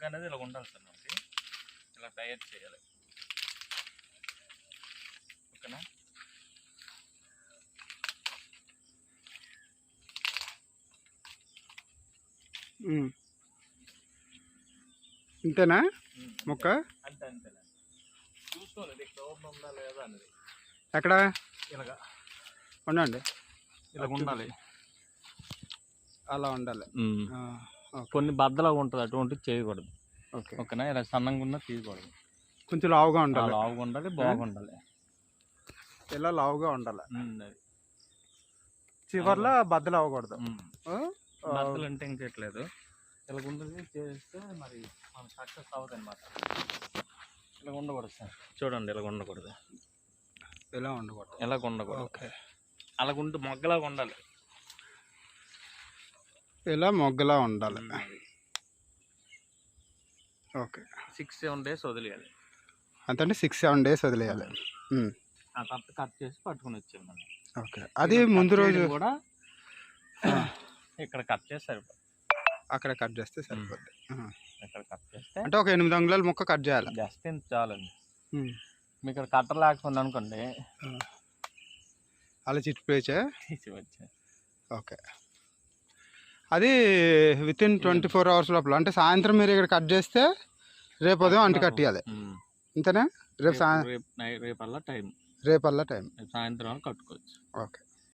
మొగ్గ అనేది ఇలా ఉండాలి సార్ మనకి, ఇలా తయారు చేయాలి. ఓకేనా? ఇంతేనా మొక్క? అంతే అంతేనా, చూసుకోవాలి కవర్ ఉందా లేదా అనేది. ఎక్కడ ఇలాగా ఉండండి, ఇలా ఉండాలి, అలా ఉండాలి. కొన్ని బద్దలాగా ఉంటుంది, అటువంటివి చేయకూడదు. ఓకే ఓకేనా? ఇలా సన్నంగా ఉన్నా తీయకూడదు, కొంచెం లావుగా ఉండాలి. లావుగా ఉండాలి, బాగుండాలి, ఇలా లావుగా ఉండాలి. అది చివర్లో బద్దలు అవ్వకూడదు. బద్దలు అంటే ఏం చేయట్లేదు, ఇలా ఉండదు చేస్తే మరి మనం సక్సెస్ అవ్వదు అనమాట. ఇలా ఉండకూడదు సార్, చూడండి ఇలా ఉండకూడదు, ఇలా ఉండకూడదు, ఇలా ఉండకూడదు. ఓకే, అలా ఉంటే మొగ్గలాగా ఉండాలి, ఇలా మొగ్గలా ఉండాలి. ఓకే, 6-7 days వదిలేయాలి. అంతే, 6-7 days వదిలేయాలి. ఆ తర్వాత కట్ చేసి పట్టుకుని వచ్చాము మనం. ఓకే, అది ముందు రోజు కూడా ఇక్కడ కట్ చేసి సరిపోతుంది, అక్కడ కట్ చేస్తే సరిపోద్ది. ఇక్కడ కట్ చేస్తే అంటే ఒక 8 అంగుళాల ముక్క కట్ చేయాలి. జస్ట్ ఇంత చాలండి. మీకు ఇక్కడ కట్టర్ లేకుండా అనుకోండి, అలా చిట్ పేచే తీసివచ్చు. ఓకే, అది వితిన్ 24 hours లోపల, అంటే సాయంత్రం మీరు ఇక్కడ కట్ చేస్తే రేపు ఉదయం అంటు కట్టియాలి. అంతేనా? రేపల్లా టైం, సాయంత్రం కట్టుకోవచ్చు. ఓకే.